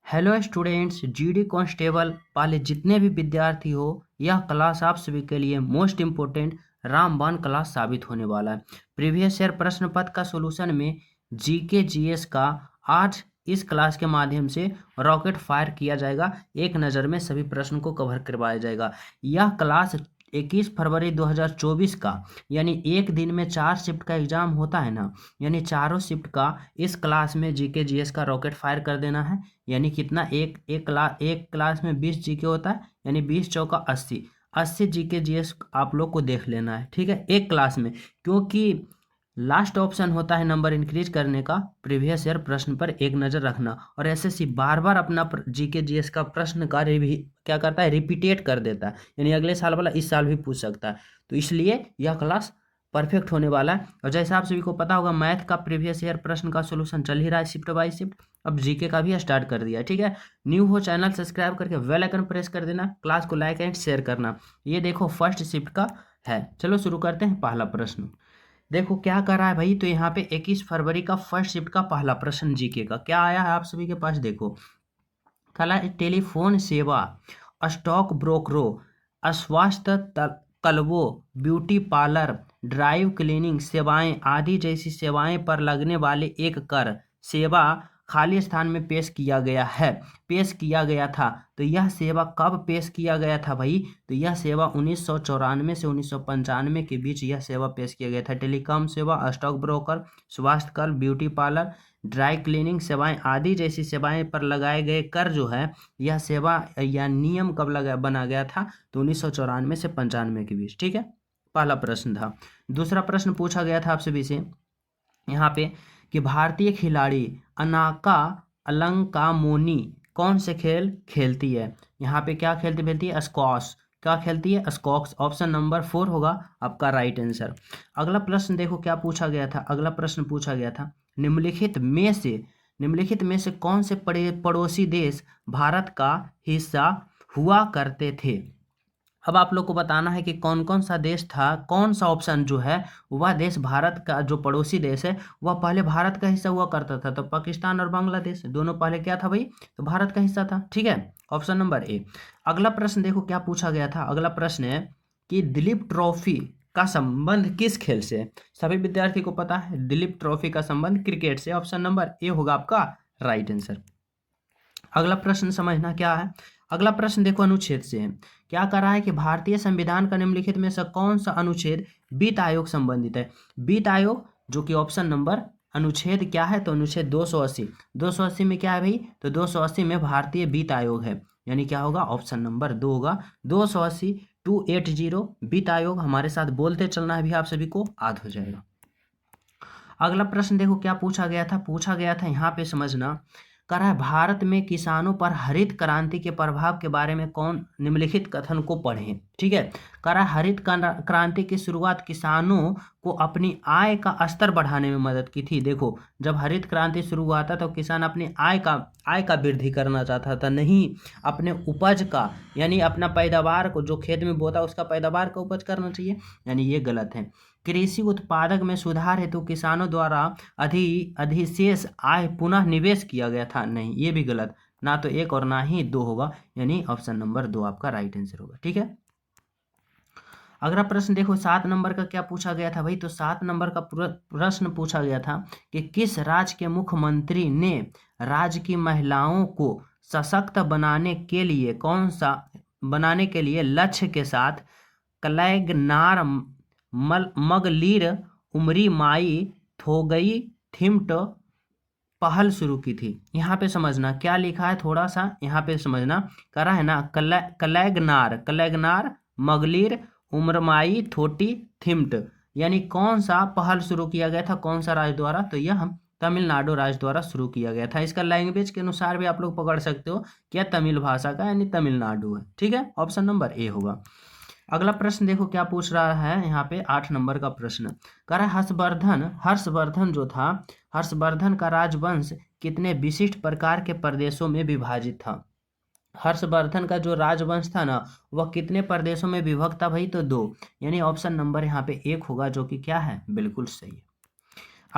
Hello students, GD constable वाले जितने भी विद्यार्थी हो, यह क्लास आप सभी के लिए मोस्ट इम्पोर्टेंट रामबाण क्लास साबित होने वाला है। प्रीवियस ईयर प्रश्न पत्र का सॉल्यूशन में जीके जीएस का आज इस क्लास के माध्यम से रॉकेट फायर किया जाएगा। एक नज़र में सभी प्रश्न को कवर करवाया जाएगा। यह क्लास 21 फरवरी 2024 का यानी एक दिन में 4 शिफ्ट का एग्जाम होता है ना, यानी चारों शिफ्ट का इस क्लास में जीके जीएस का रॉकेट फायर कर देना है। यानी कितना एक क्लास में 20 जीके होता है, यानी 20 चौका 80 80 जीके जीएस आप लोग को देख लेना है, ठीक है, एक क्लास में। क्योंकि लास्ट ऑप्शन होता है नंबर इंक्रीज करने का, प्रीवियस ईयर प्रश्न पर एक नज़र रखना। और एसएससी बार बार अपना जीके जीएस का प्रश्न का क्या करता है, रिपीटेट कर देता है, यानी अगले साल वाला इस साल भी पूछ सकता है। तो इसलिए यह क्लास परफेक्ट होने वाला है। और जैसा आप सभी को पता होगा, मैथ का प्रीवियस ईयर प्रश्न का सोल्यूशन चल ही रहा है शिफ्ट बाय शिफ्ट। अब जीके का भी स्टार्ट कर दिया है, ठीक है। न्यू हो चैनल सब्सक्राइब करके बेल आइकन प्रेस कर देना, क्लास को लाइक एंड शेयर करना। ये देखो फर्स्ट शिफ्ट का है। चलो शुरू करते हैं। पहला प्रश्न देखो क्या कर रहा है भाई। तो यहाँ पे 21 फरवरी का फर्स्ट शिफ्ट का पहला प्रश्न जीके का क्या आया है आप सभी के पास। देखो कला टेलीफोन सेवा, स्टॉक ब्रोकरो, स्वास्थ्य क्लबों, ब्यूटी पार्लर, ड्राइव क्लीनिंग सेवाएं आदि जैसी सेवाएं पर लगने वाले एक कर सेवा खाली स्थान में पेश किया गया था। तो यह सेवा कब पेश किया गया था भाई। तो यह सेवा 1994 से 1995 के बीच यह सेवा पेश किया गया था। टेलीकॉम सेवा, स्टॉक ब्रोकर, स्वास्थ्य club, beauty parlour, dry cleaning सेवाएं आदि जैसी सेवाएं पर लगाए गए कर जो है, यह सेवा या नियम कब बना गया था। तो 1994 से 95 के बीच, ठीक है। पहला प्रश्न था। दूसरा प्रश्न पूछा गया था आप सभी से यहाँ पे कि भारतीय खिलाड़ी अनाका अलंकामोनी कौन से खेल खेलती है। यहाँ पे क्या खेलती है, स्क्वॉश। क्या खेलती है, स्क्वॉश। ऑप्शन नंबर 4 होगा आपका राइट आंसर। अगला प्रश्न देखो क्या पूछा गया था। अगला प्रश्न पूछा गया था निम्नलिखित में से कौन से पड़ोसी देश भारत का हिस्सा हुआ करते थे। अब आप लोग को बताना है कि कौन कौन सा देश था, कौन सा ऑप्शन जो है वह देश भारत का जो पड़ोसी देश है वह पहले भारत का हिस्सा हुआ करता था। तो पाकिस्तान और बांग्लादेश दोनों पहले क्या था भाई, तो भारत का हिस्सा था, ठीक है। Option number A. अगला प्रश्न देखो क्या पूछा गया था। अगला प्रश्न है कि दिलीप ट्रॉफी का संबंध किस खेल से है। सभी विद्यार्थी को पता है दिलीप ट्रॉफी का संबंध क्रिकेट से। ऑप्शन नंबर ए होगा आपका राइट आंसर। अगला प्रश्न समझना क्या है। अगला प्रश्न देखो अनुच्छेद से है। क्या कर रहा है कि भारतीय संविधान का निम्नलिखित में से कौन सा अनुच्छेद वित्त आयोग संबंधित है। वित्त आयोग जो कि ऑप्शन नंबर अनुच्छेद क्या है, तो अनुच्छेद 280। 280 में क्या है भाई, तो 280 में भारतीय वित्त आयोग है, यानी क्या होगा, ऑप्शन नंबर 2 होगा। 280 280 वित्त आयोग। हमारे साथ बोलते चलना है भी, आप सभी को याद हो जाएगा। अगला प्रश्न देखो क्या पूछा गया था यहाँ पे समझना कर रहा है, भारत में किसानों पर हरित क्रांति के प्रभाव के बारे में कौन निम्नलिखित कथन को पढ़ें, ठीक है। कर रहा है हरित क्रांति की शुरुआत किसानों को अपनी आय का स्तर बढ़ाने में मदद की थी। देखो जब हरित क्रांति शुरू हुआ था तो किसान अपनी आय का वृद्धि करना चाहता था, नहीं अपने उपज का, यानी अपना पैदावार को जो खेत में बोता उसका पैदावार का उपज करना चाहिए, यानी ये गलत है। कृषि उत्पादक में सुधार हेतु किसानों द्वारा अधिशेष आय पुनः निवेश किया गया था, नहीं ये भी गलत। ना तो एक और ना ही 2 होगा, यानी ऑप्शन नंबर 2 आपका राइट आंसर होगा, ठीक है। अगला प्रश्न देखो 7 नंबर का क्या पूछा गया था भाई। तो 7 नंबर का प्रश्न पूछा गया था कि किस राज्य के मुख्यमंत्री ने राज्य की महिलाओं को सशक्त बनाने के लिए लक्ष्य के साथ कलैगनार मगलीर उमरी माई थोगई थिम्ट पहल शुरू की थी। यहाँ पे समझना क्या लिखा है, थोड़ा सा यहाँ पे समझना करा है ना, कलैगनार मगलीर उमरमाई थोटी थिम्ट, यानी कौन सा पहल शुरू किया गया था, कौन सा राज्य द्वारा। तो यह तमिलनाडु राज्य द्वारा शुरू किया गया था। इसका लैंग्वेज के अनुसार भी आप लोग पकड़ सकते हो, क्या तमिल भाषा का, यानी तमिलनाडु है, ठीक है। ऑप्शन नंबर ए होगा। अगला प्रश्न देखो क्या पूछ रहा है यहाँ पे 8 नंबर का प्रश्न कह रहा है हर्षवर्धन का राजवंश कितने विशिष्ट प्रकार के प्रदेशों में विभाजित था। हर्षवर्धन का जो राजवंश था ना वह कितने प्रदेशों में विभक्त था भाई, तो 2, यानी ऑप्शन नंबर यहाँ पे 1 होगा, जो कि क्या है बिल्कुल सही है।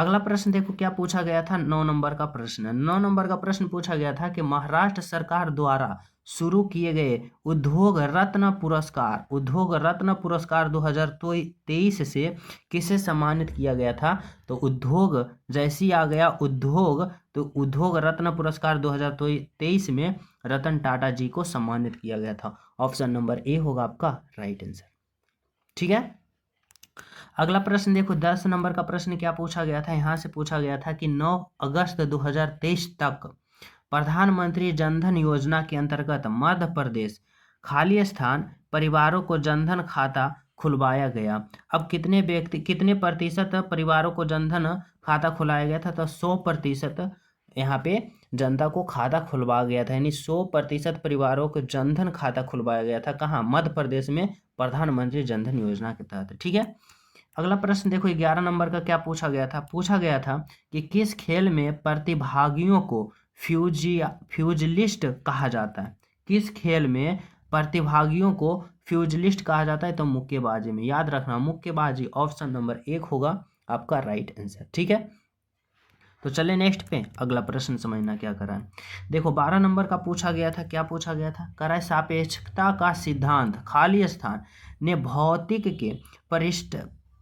अगला प्रश्न देखो क्या पूछा गया था, 9 नंबर का प्रश्न। 9 नंबर का प्रश्न पूछा गया था कि महाराष्ट्र सरकार द्वारा शुरू किए गए उद्योग रत्न पुरस्कार 2023 से किसे सम्मानित किया गया था। तो उद्योग जैसे ही आ गया उद्योग, तो उद्योग रत्न पुरस्कार 2023 में रतन टाटा जी को सम्मानित किया गया था। ऑप्शन नंबर ए होगा आपका राइट आंसर। ठीक है, अगला प्रश्न देखो 10 नंबर का प्रश्न क्या पूछा गया था। यहाँ से पूछा गया था कि 9 अगस्त 2023 तक प्रधानमंत्री जनधन योजना के अंतर्गत मध्य प्रदेश खाली स्थान परिवारों को जनधन खाता खुलवाया गया। अब कितने प्रतिशत परिवारों को जनधन खाता खुलाया गया था। तो 100% यहाँ पे जनता को खाता खुलवा गया था, यानी 100% परिवारों को जनधन खाता खुलवाया गया था। कहाँ? मध्य प्रदेश में प्रधानमंत्री जनधन योजना के तहत। ठीक है, अगला प्रश्न देखो 11 नंबर का क्या पूछा गया था। पूछा गया था कि किस खेल में प्रतिभागियों को फ्यूजलिस्ट कहा जाता है। किस खेल में प्रतिभागियों को फ्यूजलिस्ट कहा जाता है। तो मुक्केबाजी में, याद रखना मुक्केबाजी। ऑप्शन नंबर 1 होगा आपका राइट आंसर। ठीक है, तो चले नेक्स्ट पे, अगला प्रश्न समझना क्या करा है। देखो 12 नंबर का पूछा गया था। क्या पूछा गया था? करा है सापेक्षता का सिद्धांत खाली स्थान ने भौतिक के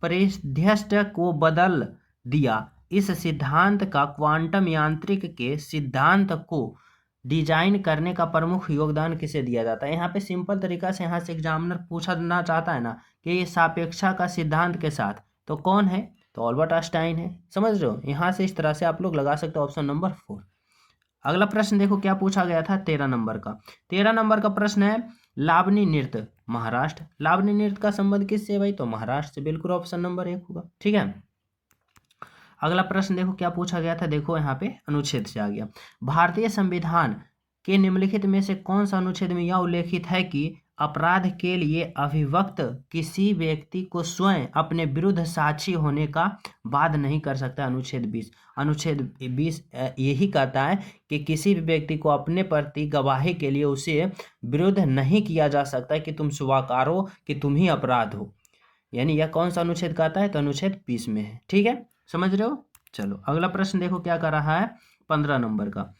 परिदृश्य को बदल दिया। इस सिद्धांत का क्वांटम यांत्रिक के सिद्धांत को डिजाइन करने का प्रमुख योगदान किसे दिया जाता है। यहाँ पे सिंपल तरीका से यहाँ से एग्जामिनर पूछना चाहता है ना कि ये सापेक्षा का सिद्धांत के साथ तो कौन है। तो अल्बर्ट आइंस्टाइन है। समझ रहे हो, यहाँ से इस तरह से आप लोग लगा सकते हो ऑप्शन नंबर 4। अगला प्रश्न देखो क्या पूछा गया था 13 नंबर का। 13 नंबर का प्रश्न है लावनी नृत्य महाराष्ट्र। लावनी नृत्य का संबंध किससे है भाई? तो महाराष्ट्र से, बिल्कुल ऑप्शन नंबर 1 होगा। ठीक है, अगला प्रश्न देखो क्या पूछा गया था। देखो यहाँ पे अनुच्छेद से आ गया। भारतीय संविधान के निम्नलिखित में से कौन सा अनुच्छेद में यह उल्लेखित है कि अपराध के लिए अभिव्यक्त किसी व्यक्ति को स्वयं अपने विरुद्ध साक्षी होने का वाद नहीं कर सकता। अनुच्छेद 20। अनुच्छेद 20 यही कहता है कि किसी भी व्यक्ति को अपने प्रति गवाही के लिए उसे विरुद्ध नहीं किया जा सकता कि तुम स्वीकार हो कि तुम ही अपराध हो। यानी यह कौन सा अनुच्छेद कहता है? तो अनुच्छेद 20 में है। ठीक है, समझ रहे हो। चलो अगला प्रश्न देखो क्या कर रहा है 15 नंबर का।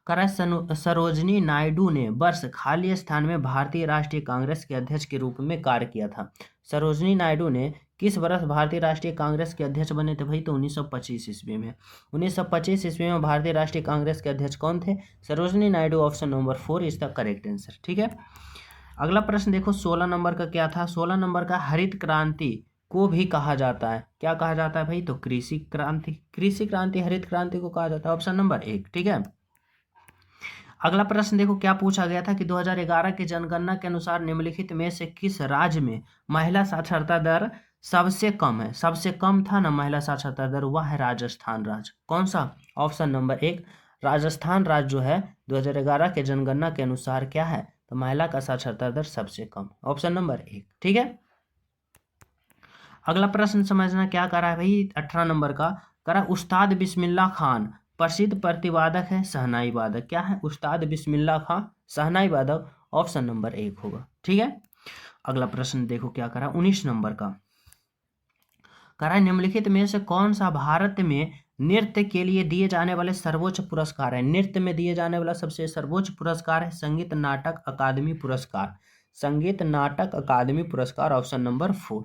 सरोजनी नायडू ने वर्ष खाली स्थान में भारतीय राष्ट्रीय कांग्रेस के अध्यक्ष के रूप में कार्य किया था। सरोजनी नायडू ने किस वर्ष भारतीय राष्ट्रीय कांग्रेस के अध्यक्ष बने थे भाई? तो 1925 ईस्वी में। 1925 ईस्वी में भारतीय राष्ट्रीय कांग्रेस के अध्यक्ष कौन थे? Sarojini Naidu. Option number 4 is the correct answer. ठीक है, अगला प्रश्न देखो 16 नंबर का क्या था। 16 नंबर का हरित क्रांति को भी कहा जाता है। क्या कहा जाता है भाई? तो कृषि क्रांति। कृषि क्रांति हरित क्रांति को कहा जाता है। Option number 1। ठीक है, अगला प्रश्न देखो क्या पूछा गया था कि 2011 की जनगणना के अनुसार निम्नलिखित में से किस राज्य में महिला साक्षरता दर सबसे कम है। सबसे कम था ना महिला साक्षरता दर, वह है राजस्थान राज्य। कौन सा? ऑप्शन नंबर 1 राजस्थान राज्य जो है 2011 के जनगणना के अनुसार क्या है? तो महिला का साक्षरता दर सबसे कम। Option number 1। ठीक है, अगला प्रश्न समझना क्या करा है भाई 18 नंबर का। करा उस्ताद बिस्मिल्लाह खान प्रसिद्ध प्रतिवादक है शहनाई वादक। क्या है? उस्ताद बिस्मिल्लाह खान शहनाई वादक। ऑप्शन नंबर 1 होगा। ठीक है, अगला प्रश्न देखो क्या करा 19 नंबर का। करा निम्नलिखित में से कौन सा भारत में नृत्य के लिए दिए जाने वाले सर्वोच्च पुरस्कार है। नृत्य में दिए जाने वाला सबसे सर्वोच्च पुरस्कार है संगीत नाटक अकादमी पुरस्कार। संगीत नाटक अकादमी पुरस्कार। Option number 4।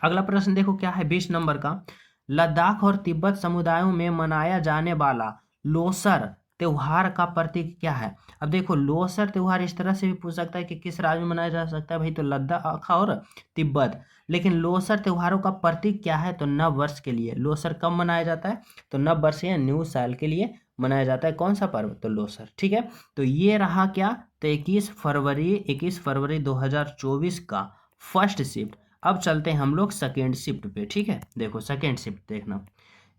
अगला प्रश्न देखो क्या है 20 नंबर का। लद्दाख और तिब्बत समुदायों में मनाया जाने वाला लोसर त्योहार का प्रतीक क्या है। अब देखो लोसर त्योहार इस तरह से भी पूछ सकता है कि किस राज्य में मनाया जा सकता है भाई? तो लद्दाख और तिब्बत। लेकिन लोसर त्योहारों का प्रतीक क्या है? तो नव वर्ष के लिए। लोसर कब मनाया जाता है? तो नव वर्ष या न्यू साल के लिए मनाया जाता है। कौन सा पर्व? तो लोसर। ठीक है, तो ये रहा क्या? तो 21 फरवरी 2024 का फर्स्ट शिफ्ट। अब चलते हैं हम लोग सेकेंड शिफ्ट पे। ठीक है, देखो सेकेंड शिफ्ट देखना,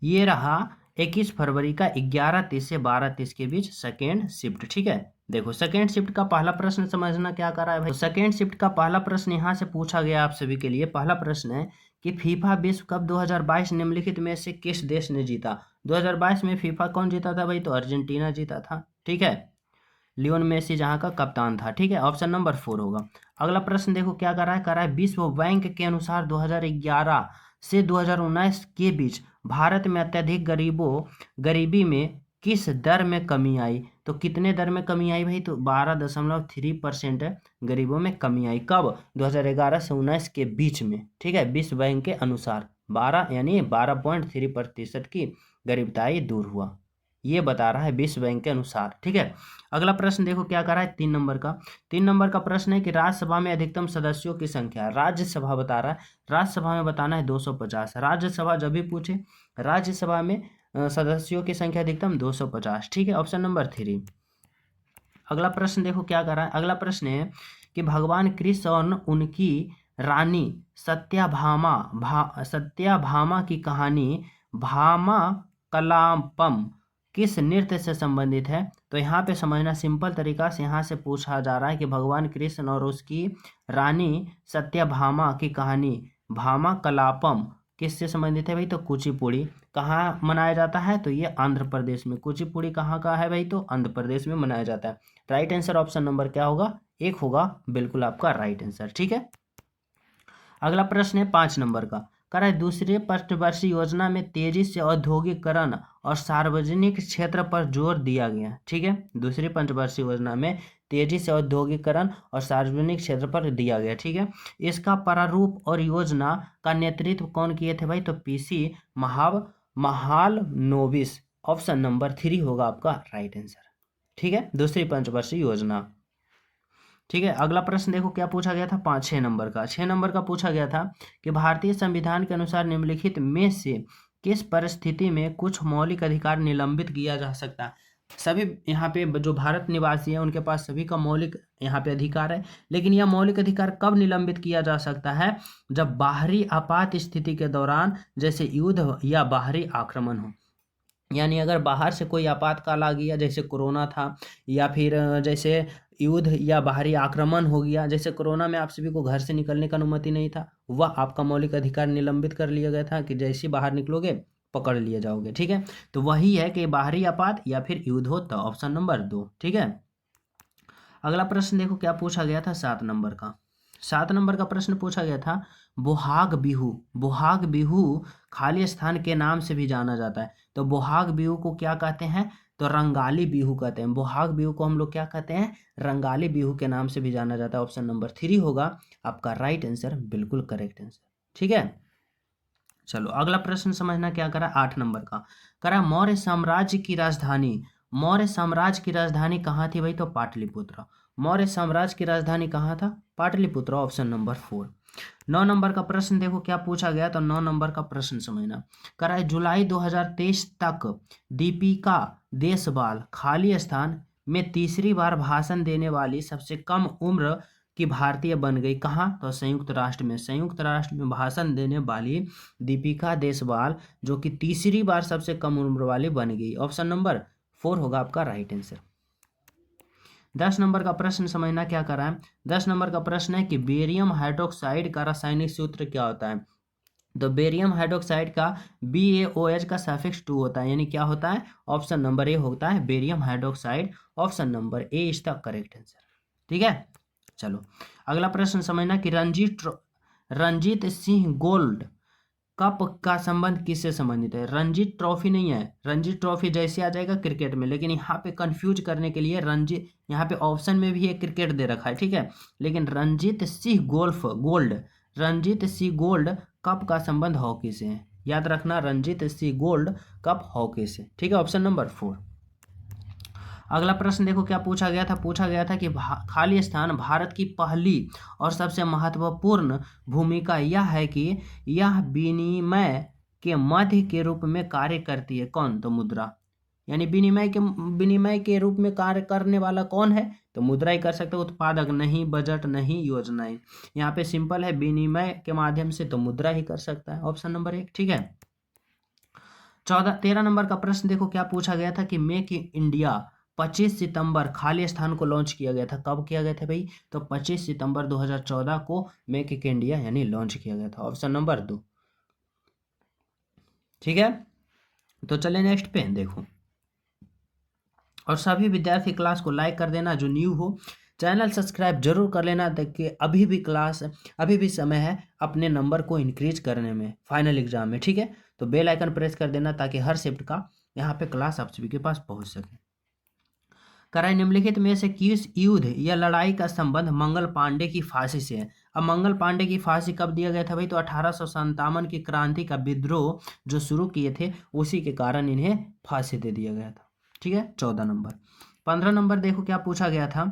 ये रहा 21 फरवरी का 11:30 से 12:30 के बीच सेकेंड शिफ्ट। ठीक है, देखो सेकेंड शिफ्ट का पहला प्रश्न समझना क्या कर रहा है भाई। सेकेंड शिफ्ट का पहला प्रश्न यहाँ से पूछा गया आप सभी के लिए। पहला प्रश्न है कि फीफा विश्व कप 2022 निम्नलिखित में से किस देश ने जीता। 2022 में फीफा कौन जीता था भाई? तो अर्जेंटीना जीता था। ठीक है, लियोन मेसी जहां का कप्तान था। ठीक है, ऑप्शन नंबर 4 होगा। अगला प्रश्न देखो क्या कर रहा है। विश्व बैंक के अनुसार 2011 से 2019 के बीच भारत में अत्यधिक गरीबी में किस दर में कमी आई? तो कितने दर में कमी आई भाई? तो 12.3% गरीबों में कमी आई। कब? 2011 से 19 के बीच में, ठीक है, विश्व बैंक के अनुसार 12.3% की गरीबताई दूर हुआ, ये बता रहा है विश्व बैंक के अनुसार, ठीक है। अगला प्रश्न देखो क्या कर रहा है 3 नंबर का। 3 नंबर का प्रश्न है कि राज्यसभा में अधिकतम सदस्यों की संख्या, राज्यसभा बता रहा है, राज्यसभा में बताना है 250। राज्यसभा जब भी पूछे, राज्यसभा में सदस्यों की संख्या अधिकतम 250, ठीक है, ऑप्शन नंबर 3। अगला प्रश्न देखो क्या कर रहा है। अगला प्रश्न है कि भगवान कृष्ण और उनकी रानी सत्याभामा की कहानी भामा कलापम किस नृत्य से संबंधित है? तो यहाँ पे समझना सिंपल तरीका से, यहाँ से पूछा जा रहा है कि भगवान कृष्ण और उसकी रानी सत्याभामा की कहानी भामा कलापम किससे संबंधित है भाई? तो कुचिपुड़ी। कहाँ मनाया जाता है? तो ये आंध्र प्रदेश में। कुचिपुड़ी कहाँ का है भाई? तो आंध्र प्रदेश में मनाया जाता है। राइट आंसर ऑप्शन नंबर क्या होगा? 1 होगा, बिल्कुल आपका राइट आंसर, ठीक है। अगला प्रश्न है 5 नंबर का। कह रहा है दूसरे पंचवर्षीय योजना में तेजी से औद्योगिकरण और सार्वजनिक क्षेत्र पर जोर दिया गया, ठीक है। दूसरी पंचवर्षीय योजना में तेजी से औद्योगिकरण और सार्वजनिक क्षेत्र पर दिया गया, ठीक है। इसका प्रारूप और योजना का नेतृत्व कौन किए थे भाई? तो पीसी महालनोबिस। ऑप्शन नंबर 3 होगा आपका राइट आंसर, ठीक है, दूसरी पंचवर्षीय योजना, ठीक है। अगला प्रश्न देखो क्या पूछा गया था 6 नंबर का। 6 नंबर का पूछा गया था कि भारतीय संविधान के अनुसार निम्नलिखित में से किस परिस्थिति में कुछ मौलिक अधिकार निलंबित किया जा सकता है? सभी यहाँ पे जो भारत निवासी है उनके पास सभी का मौलिक यहाँ पे अधिकार है, लेकिन यह मौलिक अधिकार कब निलंबित किया जा सकता है? जब बाहरी आपात स्थिति के दौरान, जैसे युद्ध या बाहरी आक्रमण हो। यानी अगर बाहर से कोई आपातकाल आ गया, जैसे कोरोना था, या फिर जैसे युद्ध या बाहरी आक्रमण हो गया, जैसे कोरोना में आप सभी को घर से निकलने का अनुमति नहीं था, वह आपका मौलिक अधिकार निलंबित कर लिया गया था कि जैसे ही बाहर निकलोगे पकड़ लिए जाओगे, ठीक है। तो वही है कि बाहरी आपात या फिर युद्ध हो, तो ऑप्शन नंबर 2, ठीक है। अगला प्रश्न देखो क्या पूछा गया था 7 नंबर का। 7 नंबर का प्रश्न पूछा गया था बोहाग बिहू। बोहाग बिहू खाली स्थान के नाम से भी जाना जाता है, तो बोहाग बिहू को क्या कहते हैं? तो रंगाली बिहू कहते हैं। बोहाग बिहू को हम लोग क्या कहते हैं? रंगाली बिहू के नाम से भी जाना जाता है। ऑप्शन नंबर 3 होगा आपका राइट आंसर, बिल्कुल करेक्ट आंसर, ठीक है। चलो अगला प्रश्न समझना क्या करा 8 नंबर का। करा मौर्य साम्राज्य की राजधानी, मौर्य साम्राज्य की राजधानी कहाँ थी भाई? तो पाटलिपुत्र। मौर्य साम्राज्य की राजधानी कहाँ था? Pataliputra, option number 4। 9 नंबर का प्रश्न देखो क्या पूछा गया, तो 9 नंबर का प्रश्न समझना। करा है जुलाई 2023 तक दीपिका देशवाल खाली स्थान में तीसरी बार भाषण देने वाली सबसे कम उम्र की भारतीय बन गई। कहाँ? तो संयुक्त राष्ट्र में। संयुक्त राष्ट्र में भाषण देने वाली दीपिका देशवाल जो कि तीसरी बार सबसे कम उम्र वाली बन गई। ऑप्शन नंबर 4 होगा आपका राइट आंसर। 10 नंबर का प्रश्न समझना क्या कर रहा है। 10 नंबर का प्रश्न है कि बेरियम हाइड्रोक्साइड का रासायनिक सूत्र क्या होता है? तो बेरियम हाइड्रोक्साइड का BaOH का सफिक्स 2 होता है, यानी क्या होता है? ऑप्शन नंबर ए होता है barium hydroxide. Option number A is the correct answer, ठीक है। चलो अगला प्रश्न समझना कि रंजीत सिंह गोल्ड कप का संबंध किससे संबंधित है? रणजी ट्रॉफी नहीं है, रणजी ट्रॉफी जैसे आ जाएगा क्रिकेट में, लेकिन यहाँ पे कंफ्यूज करने के लिए रणजी, यहाँ पे ऑप्शन में भी एक क्रिकेट दे रखा है, ठीक है, लेकिन रणजीत सिंह रणजीत सिंह गोल्ड कप का संबंध हॉकी से है। याद रखना Ranjit Singh gold cup hockey से, ठीक है, ऑप्शन नंबर 4। अगला प्रश्न देखो क्या पूछा गया था। पूछा गया था कि खाली स्थान भारत की पहली और सबसे महत्वपूर्ण भूमिका यह है कि यह विनिमय के मध्य के रूप में कार्य करती है। कौन? तो मुद्रा। यानी विनिमय के रूप में कार्य करने वाला कौन है? तो मुद्रा ही कर सकते। उत्पादक नहीं, बजट नहीं, योजनाएं। यहाँ पे सिंपल है, विनिमय के माध्यम से तो मुद्रा ही कर सकता है, ऑप्शन नंबर 1, ठीक है। 13 नंबर का प्रश्न देखो क्या पूछा गया था कि मेक इन इंडिया 25 सितंबर खाली स्थान को लॉन्च किया गया था। कब किया गया था भाई? तो 25 सितंबर 2014 को मेक इन इंडिया यानी लॉन्च किया गया था, ऑप्शन नंबर 2, ठीक है। तो चले नेक्स्ट पे देखो, और सभी विद्यार्थी क्लास को लाइक कर देना जो न्यू हो, चैनल सब्सक्राइब जरूर कर लेना, देखिए अभी भी समय है अपने नंबर को इंक्रीज करने में फाइनल एग्जाम में, ठीक है। तो बेल आइकन प्रेस कर देना ताकि हर शिफ्ट का यहाँ पे क्लास आप सभी के पास पहुँच सके। कराए निम्नलिखित में से किस युद्ध या लड़ाई का संबंध मंगल पांडे की फांसी से है। अब मंगल पांडे की फांसी कब दिया गया था भाई, तो 1857 की क्रांति का विद्रोह जो शुरू किए थे उसी के कारण इन्हें फांसी दे दिया गया था, ठीक है। 14 नंबर। 15 नंबर देखो क्या पूछा गया था।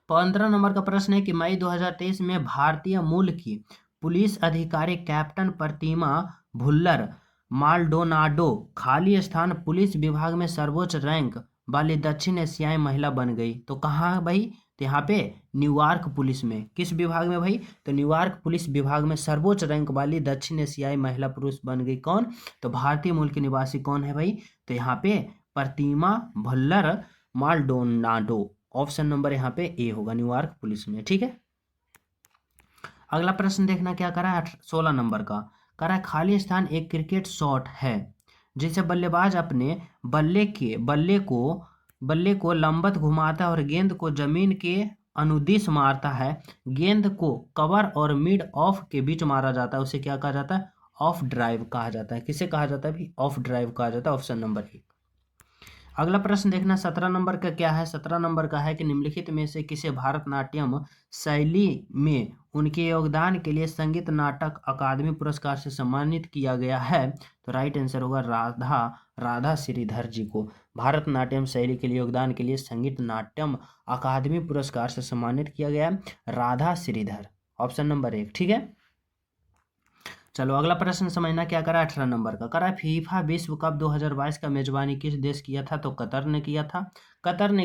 15 नंबर का प्रश्न है कि मई 2023 में भारतीय मूल की पुलिस अधिकारी कैप्टन प्रतिमा भुल्लर माल्डोनाडो खाली स्थान पुलिस विभाग में सर्वोच्च रैंक वाली दक्षिण एशियाई महिला बन गई। तो कहाँ भाई, तो यहाँ पे न्यूयॉर्क पुलिस में। किस विभाग में भाई, तो न्यूयॉर्क पुलिस विभाग में सर्वोच्च रैंक वाली दक्षिण एशियाई महिला पुरुष बन गई। कौन, तो भारतीय मूल की निवासी कौन है भाई, तो यहाँ पे प्रतिमा भुल्लर माल्डोनाडो। ऑप्शन नंबर यहाँ पे ए होगा, न्यूयॉर्क पुलिस में, ठीक है। अगला प्रश्न देखना क्या करा है, 16 नंबर का करा है खाली स्थान एक क्रिकेट शॉट है जिसे बल्लेबाज अपने बल्ले को लंबवत घुमाता है और गेंद को जमीन के अनुदिश मारता है। गेंद को कवर और मिड ऑफ के बीच मारा जाता है, उसे क्या कहा जाता है, ऑफ ड्राइव कहा जाता है। किसे कहा जाता है भी, ऑफ ड्राइव कहा जाता है। Option number A. अगला प्रश्न देखना 17 नंबर का क्या है। 17 नंबर का है कि निम्नलिखित में से किसे भारतनाट्यम शैली में उनके योगदान के लिए संगीत नाटक अकादमी पुरस्कार से सम्मानित किया गया है। तो राइट आंसर होगा राधा श्रीधर जी को भारतनाट्यम शैली के लिए योगदान के लिए संगीत नाट्यम अकादमी पुरस्कार से सम्मानित किया गया राधा श्रीधर। ऑप्शन नंबर 1, ठीक है। चलो अगला प्रश्न समझना क्या करा 18 नंबर का करा फीफा विश्व कप 2022 का मेजबानी किस देश किया था, तो कतर ने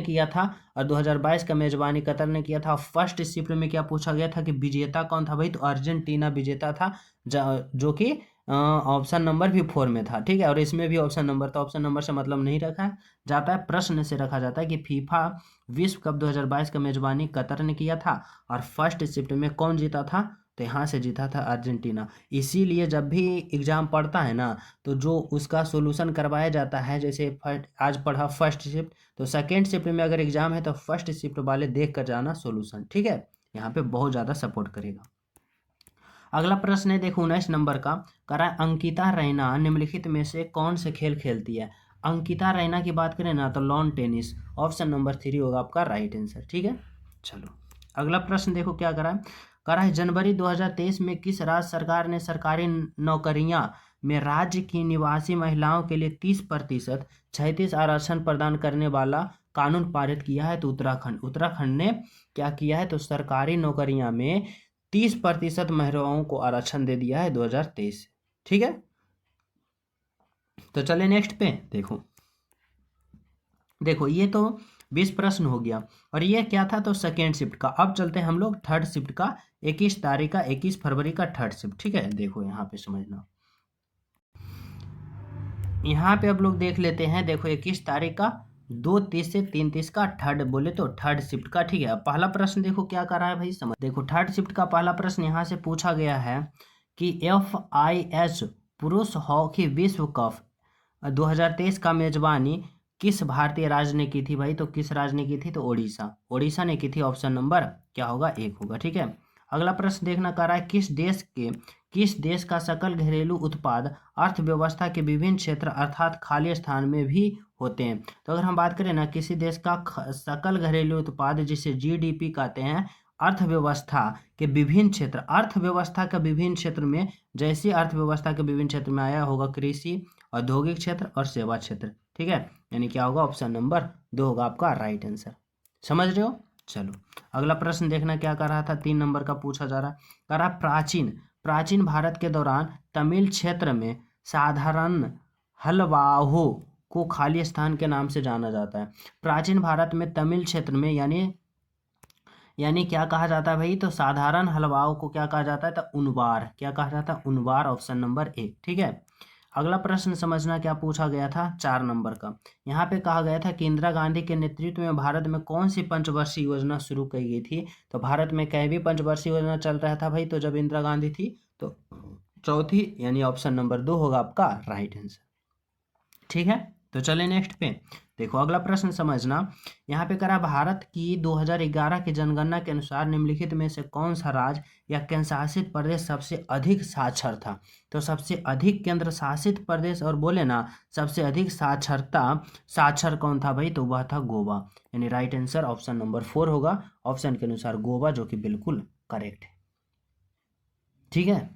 किया था और 2022 का मेजबानी कतर ने किया था। फर्स्ट शिफ्ट में क्या पूछा गया था कि विजेता कौन था भाई, तो अर्जेंटीना विजेता था जो कि ऑप्शन नंबर भी 4 में था, ठीक है। और इसमें भी ऑप्शन नंबर, तो ऑप्शन नंबर से मतलब नहीं रखा जाता है, प्रश्न से रखा जाता है कि फीफा विश्व कप 2022 का मेजबानी कतर ने किया था और फर्स्ट शिफ्ट में कौन जीता था, तो यहाँ से जीता था अर्जेंटीना। इसीलिए जब भी एग्जाम पढ़ता है ना तो जो उसका सॉल्यूशन करवाया जाता है, जैसे आज पढ़ा फर्स्ट शिफ्ट, तो सेकेंड शिफ्ट में अगर एग्जाम है तो फर्स्ट शिफ्ट वाले देख कर जाना सॉल्यूशन, ठीक है। यहाँ पे बहुत ज़्यादा सपोर्ट करेगा। अगला प्रश्न है देखो 19 नंबर का करा अंकिता रैना निम्नलिखित में से कौन से खेल खेलती है। अंकिता रैना की बात करें ना तो लॉन टेनिस। ऑप्शन नंबर 3 होगा आपका राइट आंसर, ठीक है। चलो अगला प्रश्न देखो क्या करा है जनवरी 2023 में किस राज्य सरकार ने सरकारी नौकरियां में राज्य की निवासी महिलाओं के लिए 30% 36 आरक्षण प्रदान करने वाला कानून पारित किया है, तो उत्तराखंड ने क्या किया है, तो सरकारी नौकरियां में 30% महिलाओं को आरक्षण दे दिया है 2023, ठीक है। तो चले नेक्स्ट पे देखो ये तो 20 प्रश्न हो गया और ये क्या था, तो सेकेंड शिफ्ट का। अब चलते हैं हम लोग थर्ड शिफ्ट का 21 फरवरी का थर्ड शिफ्ट, ठीक है। देखो यहाँ पे समझना, यहाँ पे अब लोग देख लेते हैं। देखो 21 तारीख का 2:30 से 3:30 का थर्ड बोले तो थर्ड शिफ्ट का, ठीक है। अब पहला प्रश्न देखो क्या कर रहा है भाई, समझ। देखो थर्ड शिफ्ट का पहला प्रश्न यहाँ से पूछा गया है कि FIH पुरुष हॉकी विश्व कप 2023 का मेजबानी किस भारतीय राज्य ने की थी भाई, तो किस राज्य ने की थी, तो ओडिशा ने की थी। ऑप्शन नंबर क्या होगा, 1 होगा, ठीक है। अगला प्रश्न देखना कर रहा है किस देश का सकल घरेलू उत्पाद अर्थव्यवस्था के विभिन्न क्षेत्र अर्थात खाली स्थान में भी होते हैं। तो अगर हम बात करें ना किसी देश का सकल घरेलू उत्पाद जिसे GDP कहते हैं, अर्थव्यवस्था के विभिन्न क्षेत्र में, जैसे अर्थव्यवस्था के विभिन्न क्षेत्र में आया होगा कृषि, औद्योगिक क्षेत्र और सेवा क्षेत्र, ठीक है। यानी क्या होगा, ऑप्शन नंबर 2 होगा आपका राइट आंसर, समझ रहे हो। चलो अगला प्रश्न देखना क्या कर रहा था, 3 नंबर का पूछा जा रहा कर रहा प्राचीन भारत के दौरान तमिल क्षेत्र में साधारण हलवाहो को खाली स्थान के नाम से जाना जाता है। प्राचीन भारत में तमिल क्षेत्र में यानी क्या कहा जाता है भाई, तो साधारण हलवाओं को क्या कहा जाता है, तो उनवार, क्या कहा जाता है, उनवार। ऑप्शन नंबर 1, ठीक है। अगला प्रश्न समझना क्या पूछा गया था 4 नंबर का। यहाँ पे कहा गया था कि इंदिरा गांधी के नेतृत्व में भारत में कौन सी पंचवर्षीय योजना शुरू की गई थी। तो भारत में कहीं भी पंचवर्षीय योजना चल रहा था भाई, तो जब इंदिरा गांधी थी तो चौथी, यानी ऑप्शन नंबर 2 होगा आपका राइट आंसर, ठीक है। तो चले नेक्स्ट पे देखो अगला प्रश्न समझना, यहाँ पे करा भारत की 2011 की जनगणना के अनुसार निम्नलिखित में से कौन सा राज्य या केंद्र शासित प्रदेश सबसे अधिक साक्षर था। तो सबसे अधिक केंद्र शासित प्रदेश और बोले ना सबसे अधिक साक्षर कौन था भाई, तो वह था गोवा। यानी राइट आंसर ऑप्शन नंबर 4 होगा, ऑप्शन के अनुसार गोवा, जो कि बिल्कुल करेक्ट है। ठीक है,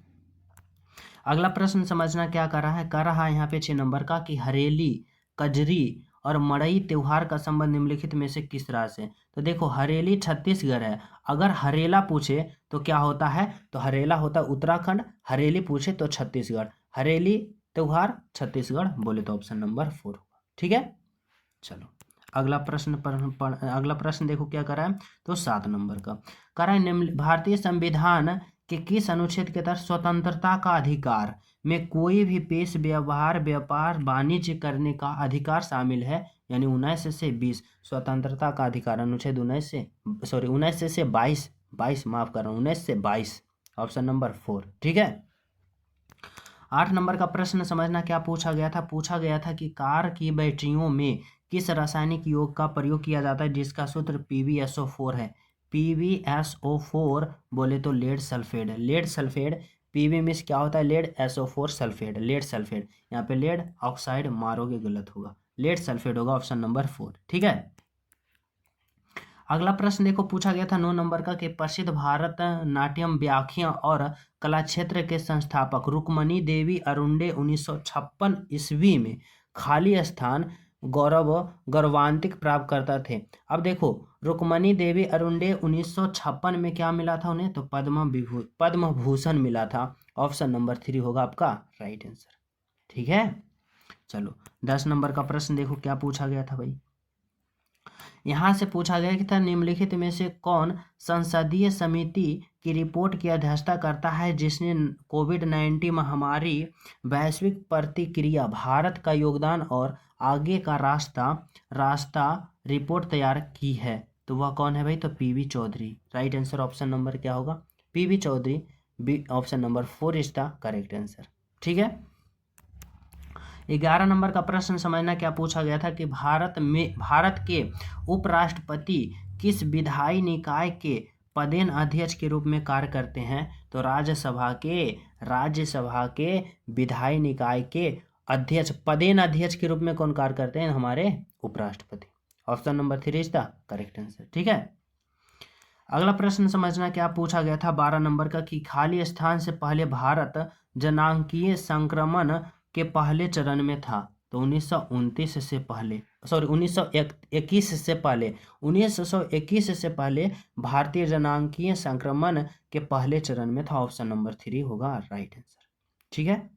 अगला प्रश्न समझना क्या कर रहा है यहाँ पे 6 नंबर का कि हरेली, कजरी और मड़ई त्योहार का संबंध निम्नलिखित में से किस राज्य से। तो देखो हरेली छत्तीसगढ़ है, अगर हरेला पूछे तो क्या होता है, तो हरेला होता है उत्तराखंड, हरेली पूछे तो छत्तीसगढ़, हरेली त्योहार छत्तीसगढ़ बोले तो ऑप्शन नंबर 4 होगा। ठीक है, चलो अगला अगला प्रश्न देखो क्या करा है, तो 7 नंबर का करा है निम्न भारतीय संविधान के किस अनुच्छेद के तहत स्वतंत्रता का अधिकार में कोई भी पेश व्यवहार व्यापार वाणिज्य करने का अधिकार शामिल है। यानी 19 से 20 स्वतंत्रता का अधिकार अनुच्छेद 19 से 22 माफ कर रहा हूँ 19 से 22 ऑप्शन नंबर 4। ठीक है, 8 नंबर का प्रश्न समझना क्या पूछा गया था कि कार की बैटरियों में किस रासायनिक योग का प्रयोग किया जाता है जिसका सूत्र PbSO4 है। PbSO4 बोले तो लेड सल्फेट पीवी मिस क्या होता है, lead, SO4 sulphate, lead sulphate, यहाँ पे लेड ऑक्साइड मारोगे गलत होगा, लेड सल्फेट होगा ऑप्शन नंबर 4। ठीक है, अगला प्रश्न देखो पूछा गया था 9 नंबर का कि प्रसिद्ध भारत नाट्यम व्याख्या और कला क्षेत्र के संस्थापक रुक्मणी देवी अरुंडे 1956 ईस्वी में खाली स्थान गौरवान्वित प्राप्त करता थे। अब देखो रुक्मणी देवी अरुंडे 1956 में क्या मिला था उन्हें, तो पद्म भूषण मिला था, ऑप्शन नंबर 3 होगा आपका राइट आंसर। ठीक है, चलो 10 नंबर का प्रश्न देखो क्या पूछा गया था भाई, यहाँ से पूछा गया कि था निम्नलिखित में से कौन संसदीय समिति की रिपोर्ट की अध्यक्षता करता है जिसने कोविड-19 महामारी वैश्विक प्रतिक्रिया भारत का योगदान और आगे का रास्ता रिपोर्ट तैयार की है। तो वह कौन है भाई, तो PV Chaudhary. Right answer option number क्या होगा, PV Chaudhary, option number 4 is the correct answer. ठीक है, 11 नंबर का प्रश्न समझना क्या पूछा गया था कि भारत के उपराष्ट्रपति किस विधायी निकाय के पदेन अध्यक्ष के रूप में कार्य करते हैं। तो राज्यसभा के विधायी निकाय के अध्यक्ष पदेन अध्यक्ष के रूप में कौन कार्य करते हैं, हमारे उपराष्ट्रपति। Option number 3 is the correct answer. ठीक है, अगला प्रश्न समझना क्या पूछा गया था 12 नंबर का कि खाली स्थान से पहले भारत जनांकीय संक्रमण के पहले चरण में था। तो 1921 से पहले 1921 से पहले भारतीय जनांकीय संक्रमण के पहले चरण में था, ऑप्शन नंबर 3 होगा राइट आंसर। ठीक है,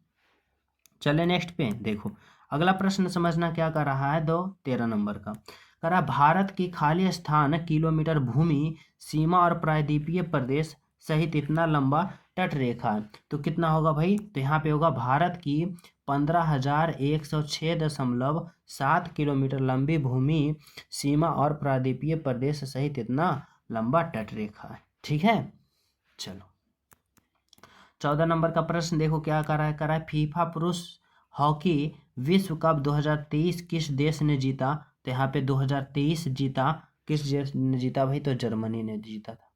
चले नेक्स्ट पे देखो अगला प्रश्न समझना क्या कर रहा है 13 नंबर का करा भारत की खाली स्थान किलोमीटर भूमि सीमा और प्रायद्वीपीय प्रदेश सहित इतना लंबा तट रेखा है। तो कितना होगा भाई, तो यहाँ पे होगा भारत की 15,106.7 किलोमीटर लंबी भूमि सीमा और प्रायद्वीपीय प्रदेश सहित इतना लंबा तट रेखा है। ठीक है, चलो 14 नंबर का प्रश्न देखो क्या कर रहा है फीफा पुरुष हॉकी विश्व कप 2023 किस देश ने जीता। तो यहाँ पे 2023 जीता, किस देश ने जीता भाई, तो जर्मनी ने जीता था।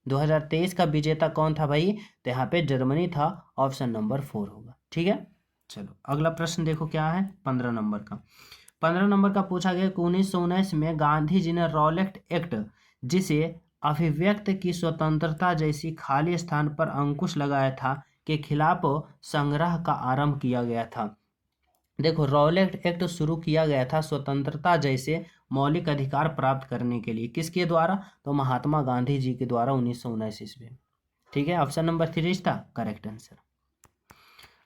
2023 का विजेता कौन था भाई, तो यहाँ पे जर्मनी था, ऑप्शन नंबर 4 होगा। ठीक है, चलो अगला प्रश्न देखो क्या है 15 नंबर का। 15 नंबर का पूछा गया कि 1919 में गांधी जी ने रॉलेट एक्ट, जिसे अभिव्यक्त की स्वतंत्रता जैसी खाली स्थान पर अंकुश लगाया था, के खिलाफ संग्रह का आरंभ किया गया था। देखो रॉलेट एक्ट शुरू किया गया था स्वतंत्रता जैसे मौलिक अधिकार प्राप्त करने के लिए, किसके द्वारा, तो महात्मा गांधी जी के द्वारा 1919 ईस्वी में। ठीक है, option number 3 is the correct answer.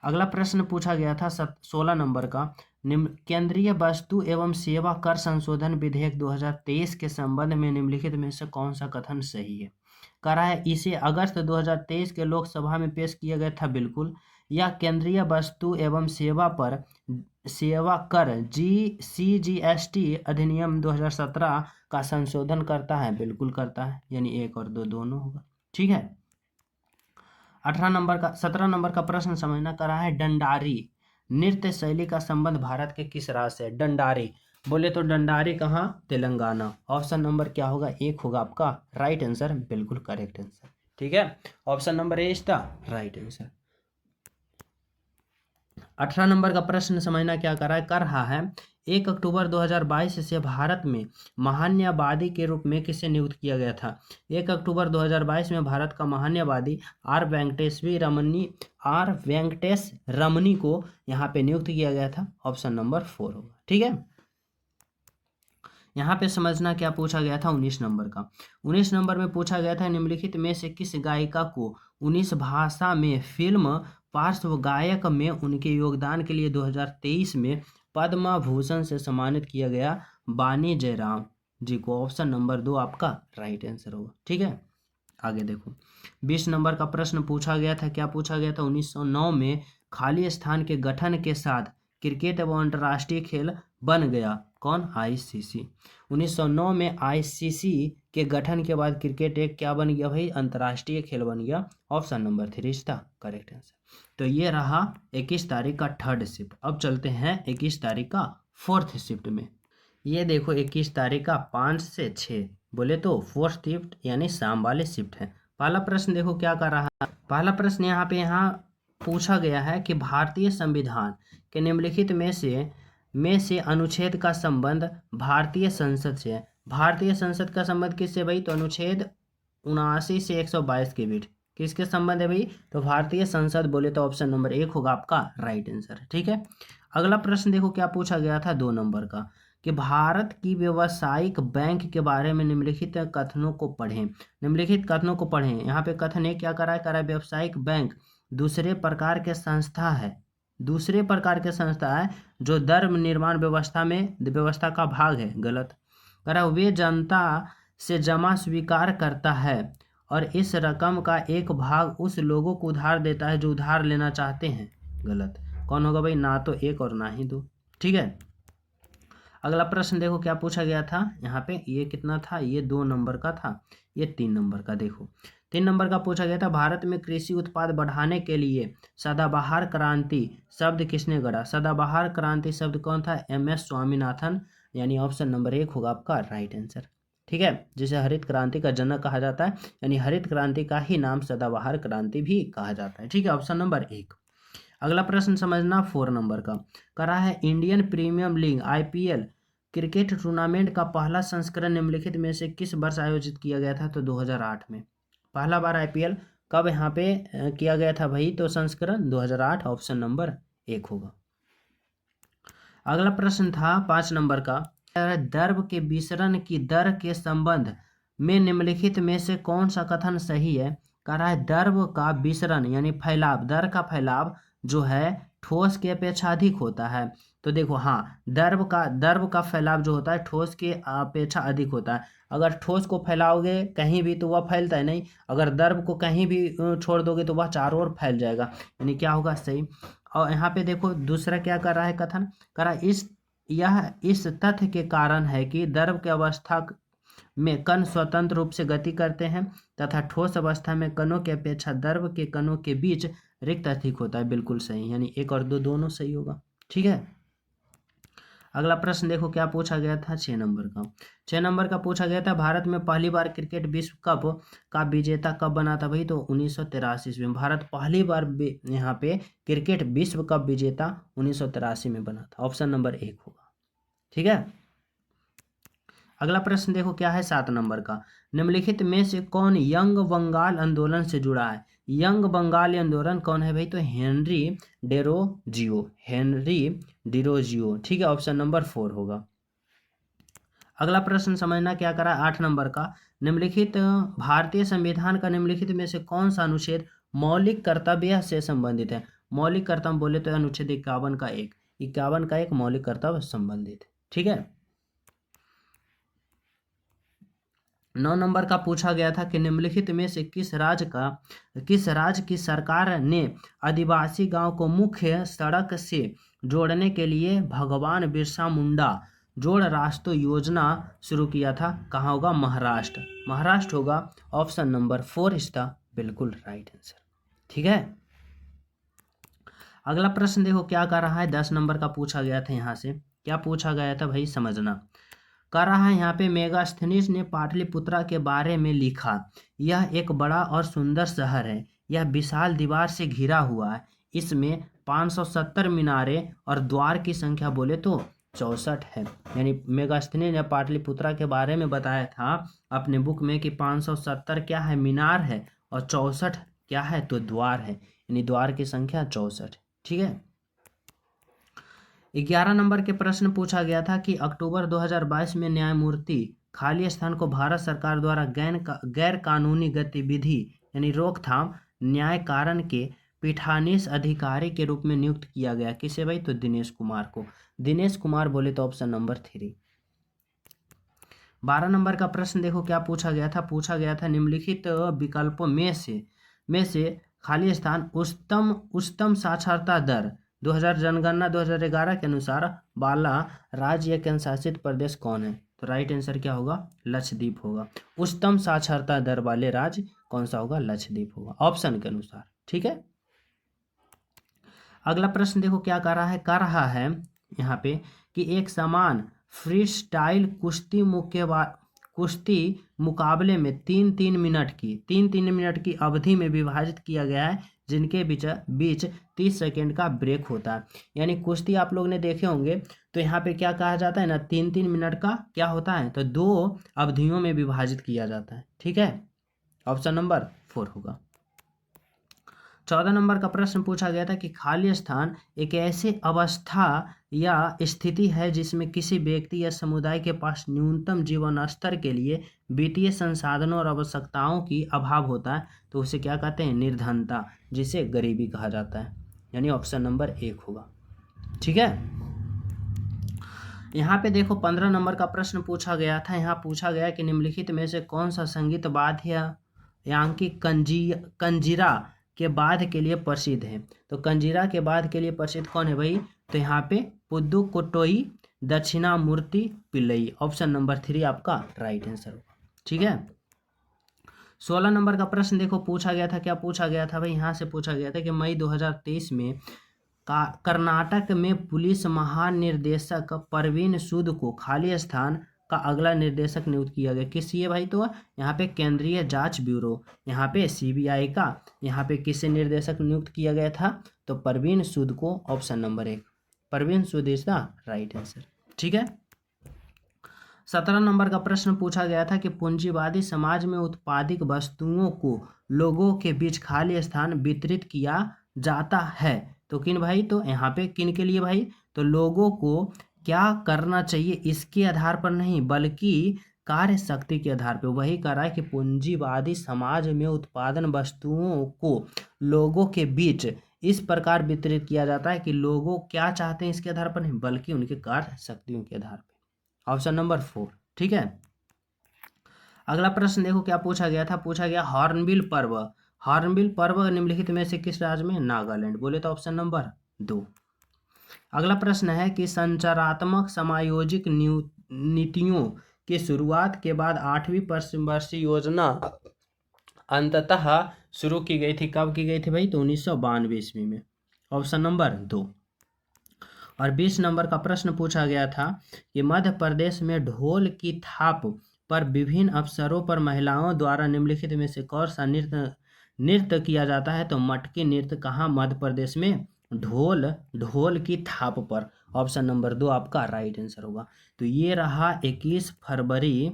अगला प्रश्न पूछा गया था 16 नंबर का केंद्रीय वस्तु एवं सेवा कर संशोधन विधेयक 2023 के संबंध में निम्नलिखित में से कौन सा कथन सही है। करा है इसे अगस्त 2023 के लोकसभा में पेश किया गया था, बिल्कुल। या केंद्रीय वस्तु एवं सेवा कर CGST अधिनियम 2017 का संशोधन करता है, बिल्कुल करता है, यानी 1 और 2 दोनों होगा। ठीक है, 17 नंबर का प्रश्न समझना करा है डंडारी नृत्य शैली का संबंध भारत के किस राज्य से है। डंडारी बोले तो डंडारी कहाँ, तेलंगाना। ऑप्शन नंबर क्या होगा, एक होगा आपका राइट आंसर, बिल्कुल करेक्ट आंसर। ठीक है, option number A is the right answer. 18 number का प्रश्न समझना क्या कर रहा है। 1 अक्टूबर 2022 से भारत में महान्यावादी के रूप में किसे नियुक्त किया गया था। 1 अक्टूबर 2022 में भारत का महान्यावादी आर वेंकटेश रमनी को यहाँ पे नियुक्त किया गया था। ऑप्शन नंबर 4 होगा। ठीक है, यहाँ पे समझना क्या पूछा गया था 19 नंबर का। 19 नंबर में पूछा गया था निम्नलिखित में से किस गायिका को 19 भाषा में फिल्म पार्श्व गायक में उनके योगदान के लिए 2023 में पद्म भूषण से सम्मानित किया गया। बानी जयराम जी को। ऑप्शन नंबर 2 आपका राइट आंसर होगा। ठीक है, आगे देखो 20 नंबर का प्रश्न पूछा गया था। क्या पूछा गया था, 1909 में खाली स्थान के गठन के साथ क्रिकेट एवं अंतर्राष्ट्रीय खेल बन गया। कौन, आईसीसी। 1909 में आईसीसी के गठन के बाद क्रिकेट एक क्या बन गया भाई, अंतर्राष्ट्रीय खेल बन गया। Option number 3 is the correct answer. तो ये रहा 21 तारीख का थर्ड शिफ्ट। अब चलते हैं 21 तारीख का फोर्थ शिफ्ट में। ये देखो 21 तारीख का 5 से 6 बोले तो फोर्थ शिफ्ट यानी शाम वाले शिफ्ट है। पहला प्रश्न देखो क्या कर रहा है। पहला प्रश्न यहाँ पूछा गया है कि भारतीय संविधान के निम्नलिखित में से अनुच्छेद का संबंध भारतीय संसद से है। भारतीय संसद का संबंध किससे भाई, तो अनुच्छेद 79 से 122 के बीच किसके संबंध है भाई, तो भारतीय संसद। बोले तो ऑप्शन नंबर 1 होगा आपका राइट आंसर। ठीक है, अगला प्रश्न देखो क्या पूछा गया था 2 नंबर का कि भारत की व्यावसायिक बैंक के बारे में निम्नलिखित कथनों को पढ़ें। निम्नलिखित कथनों को पढ़ें। यहाँ पे कथन है क्या करा है, व्यावसायिक बैंक दूसरे प्रकार के संस्था है, दूसरे प्रकार के संस्था है जो धर्म निर्माण व्यवस्था का भाग है। गलत करा, वे जनता से जमा स्वीकार करता है और इस रकम का एक भाग उस लोगों को उधार देता है जो उधार लेना चाहते हैं। गलत, कौन होगा भाई, ना तो एक और ना ही दो। ठीक है, अगला प्रश्न देखो क्या पूछा गया था। यहाँ पे ये कितना था, ये 2 नंबर का था, ये 3 नंबर का। देखो 3 नंबर का पूछा गया था भारत में कृषि उत्पाद बढ़ाने के लिए सदाबहार क्रांति शब्द किसने गढ़ा। सदाबहार क्रांति शब्द कौन था, MS स्वामीनाथन, यानी ऑप्शन नंबर 1 होगा आपका राइट आंसर। ठीक है, जिसे हरित क्रांति का जनक कहा जाता है, यानी हरित क्रांति का ही नाम सदाबहार क्रांति भी कहा जाता है। ठीक है, ऑप्शन नंबर 1। अगला प्रश्न समझना 4 नंबर का करा है Indian Premier League IPL cricket tournament का पहला संस्करण निम्नलिखित में से किस वर्ष आयोजित किया गया था, तो 2008 में। पहला बार IPL कब यहाँ पे किया गया था भाई, तो संस्करण 2008, ऑप्शन नंबर 1 होगा। अगला प्रश्न था 5 नंबर का, द्रव्य के विसरण की दर के संबंध में निम्नलिखित में से कौन सा कथन सही है। कह रहा है द्रव्य का विसरण यानी फैलाव, दर का फैलाव जो है ठोस की अपेक्षा अधिक होता है। तो देखो हाँ, द्रव्य का फैलाव जो होता है ठोस की अपेक्षा अधिक होता है। अगर ठोस को फैलाओगे कहीं भी तो वह फैलता है नहीं, अगर द्रव्य को कहीं भी छोड़ दोगे तो वह चारों ओर फैल जाएगा, यानी क्या होगा, सही। और यहाँ पे देखो दूसरा क्या कर रहा है कथन, कर रहा है इस तथ्य के कारण है कि द्रव की अवस्था में कण स्वतंत्र रूप से गति करते हैं तथा ठोस अवस्था में कणों की अपेक्षा द्रव के कणों के बीच रिक्त अधिक होता है। बिल्कुल सही, यानी 1 और 2 दोनों सही होगा। ठीक है, अगला प्रश्न देखो क्या पूछा गया था 6 नंबर का। 6 नंबर का पूछा गया था भारत में पहली बार क्रिकेट विश्व कप का विजेता कब बना था भाई, तो 1983 में भारत पहली बार यहाँ पे क्रिकेट विश्व कप विजेता 1983 में बना था। ऑप्शन नंबर 1 होगा। ठीक है, अगला प्रश्न देखो क्या है 7 नंबर का, निम्नलिखित में से कौन यंग बंगाल आंदोलन से जुड़ा है। यंग बंगाली आंदोलन कौन है भाई, तो हेनरी डेरोजियो। ठीक है, ऑप्शन नंबर 4 होगा। अगला प्रश्न समझना क्या करा 8 नंबर का, निम्नलिखित भारतीय संविधान का निम्नलिखित में से कौन सा अनुच्छेद मौलिक कर्तव्य से संबंधित है। मौलिक कर्तव्य बोले तो अनुच्छेद 51 का एक मौलिक कर्तव्य संबंधित है। ठीक है, 9 नंबर का पूछा गया था कि निम्नलिखित में से किस राज्य की सरकार ने आदिवासी गांव को मुख्य सड़क से जोड़ने के लिए भगवान बिरसा मुंडा जोड़ रास्तों योजना शुरू किया था। कहाँ होगा, महाराष्ट्र होगा। ऑप्शन नंबर 4 इज द बिल्कुल राइट आंसर। ठीक है, अगला प्रश्न देखो क्या कर रहा है 10 नंबर का पूछा गया था यहाँ से क्या पूछा गया था भाई, समझना। कह रहा है यहाँ पे मेगास्थनीज ने पाटलिपुत्रा के बारे में लिखा, यह एक बड़ा और सुंदर शहर है, यह विशाल दीवार से घिरा हुआ है, इसमें 570 मीनारें और द्वार की संख्या बोले तो 64 है। यानी मेगास्थनीज ने पाटलिपुत्रा के बारे में बताया था अपने बुक में कि 570 क्या है, मीनार है, और 64 क्या है, तो द्वार है, यानी द्वार की संख्या 64। ठीक है। 11 नंबर के प्रश्न पूछा गया था कि अक्टूबर 2022 में न्यायमूर्ति खाली स्थान को भारत सरकार द्वारा गैर कानूनी गतिविधि यानी रोकथाम न्याय कारण के पीठानीश अधिकारी के रूप में नियुक्त किया गया। किसे भाई, तो दिनेश कुमार को। दिनेश कुमार बोले तो ऑप्शन नंबर 3। 12 नंबर का प्रश्न देखो क्या पूछा गया था। पूछा गया था निम्नलिखित विकल्पों में से खाली स्थान उच्चतम साक्षरता दर 2000 जनगणना 2011 के अनुसार वाला राज्य या केंद्र शासित प्रदेश कौन है, तो राइट आंसर क्या होगा, लक्षद्वीप होगा। उच्चतम साक्षरता दर वाले राज्य कौन सा होगा, लक्षद्वीप होगा, ऑप्शन के अनुसार। ठीक है। अगला प्रश्न देखो क्या कर रहा है यहाँ पे कि एक समान फ्री स्टाइल कुश्ती मुकाबले में 3-3 मिनट की अवधि में विभाजित किया गया है, जिनके बीच 30 सेकेंड का ब्रेक होता है। यानी कुश्ती आप लोग ने देखे होंगे, तो यहाँ पे क्या कहा जाता है ना, 3-3 मिनट का क्या होता है, तो 2 अवधियों में विभाजित किया जाता है। ठीक है, ऑप्शन नंबर 4 होगा। 14 नंबर का प्रश्न पूछा गया था कि खाली स्थान एक ऐसी अवस्था या स्थिति है जिसमें किसी व्यक्ति या समुदाय के पास न्यूनतम जीवन स्तर के लिए वित्तीय संसाधनों और आवश्यकताओं की अभाव होता है, तो उसे क्या कहते हैं, निर्धनता, जिसे गरीबी कहा जाता है। यानी ऑप्शन नंबर 1 होगा। ठीक है। यहाँ पे देखो 15 नंबर का प्रश्न पूछा गया था। यहाँ पूछा गया कि निम्नलिखित में से कौन सा संगीत वाद्य यांकी कंजीरा के बाद के लिए प्रसिद्ध है, तो कंजीरा के बाद के लिए प्रसिद्ध कौन है भाई, तो यहाँ पे पुदुकोट्टई दक्षिणामूर्ति पिल्लई, ऑप्शन नंबर 3 आपका राइट आंसर होगा। ठीक है। 16 नंबर का प्रश्न देखो पूछा गया था। क्या पूछा गया था भाई, यहाँ से पूछा गया था कि मई 2023 में कर्नाटक में पुलिस महानिर्देशक परवीन सूद को खाली स्थान का अगला निर्देशक नियुक्त किया गया। किस ये भाई, तो यहाँ पे केंद्रीय जांच ब्यूरो, यहाँ पे सीबीआई का, यहाँ पे किसे निर्देशक नियुक्त किया गया था, तो परवीन सूद को, option number 1, Parveen Sood is the right answer. ठीक है। 17 नंबर का प्रश्न पूछा गया था कि पूंजीवादी समाज में उत्पादित वस्तुओं को लोगों के बीच खाली स्थान वितरित किया जाता है, तो किन भाई, तो यहाँ पे किन के लिए भाई, तो लोगों को क्या करना चाहिए इसके आधार पर नहीं, बल्कि कार्य शक्ति के आधार पर। वही कह रहा है कि पूंजीवादी समाज में उत्पादन वस्तुओं को लोगों के बीच इस प्रकार वितरित किया जाता है कि लोगों क्या चाहते हैं इसके आधार पर नहीं, बल्कि उनके कार्य शक्तियों के आधार पर, ऑप्शन नंबर 4। ठीक है। अगला प्रश्न देखो क्या पूछा गया था। पूछा गया हॉर्नबिल पर्व निम्नलिखित में से किस राज्य में, नागालैंड, बोले तो ऑप्शन नंबर 2। अगला प्रश्न है कि संचारात्मक समायोजित नीतियों की शुरुआत के बाद 8वीं पंचवर्षीय योजना अंततः शुरू की गई थी। कब की गई थी भाई, तो 1992 ईस्वी में, ऑप्शन नंबर 2। और 20 नंबर का प्रश्न पूछा गया था कि मध्य प्रदेश में ढोल की थाप पर विभिन्न अवसरों पर महिलाओं द्वारा निम्नलिखित में से कौन सा नृत्य किया जाता है, तो मटकी नृत्य कहाँ, मध्य प्रदेश में ढोल की थाप पर, ऑप्शन नंबर 2 आपका राइट आंसर होगा। तो ये रहा 21 फरवरी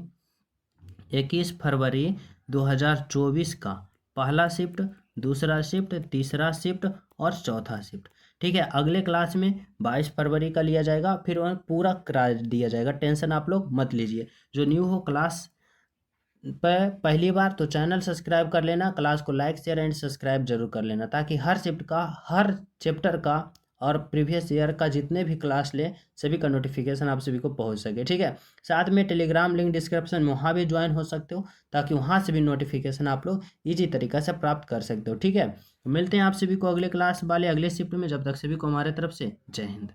2024 का पहला शिफ्ट, दूसरा शिफ्ट, तीसरा शिफ्ट और चौथा शिफ्ट। ठीक है। अगले क्लास में 22 फरवरी का लिया जाएगा, फिर वह पूरा करा दिया जाएगा, टेंशन आप लोग मत लीजिए। जो न्यू हो क्लास पर पहली बार, तो चैनल सब्सक्राइब कर लेना, क्लास को लाइक शेयर एंड सब्सक्राइब जरूर कर लेना, ताकि हर शिफ्ट का, हर चैप्टर का और प्रीवियस ईयर का जितने भी क्लास ले सभी का नोटिफिकेशन आप सभी को पहुंच सके। ठीक है। साथ में टेलीग्राम लिंक डिस्क्रिप्शन में, वहाँ भी ज्वाइन हो सकते हो, ताकि वहाँ से भी नोटिफिकेशन आप लोग ईजी तरीका से प्राप्त कर सकते हो। ठीक है। मिलते हैं आप सभी को अगले क्लास वाले अगले शिफ्ट में। जब तक सभी को हमारे तरफ से जय हिंद।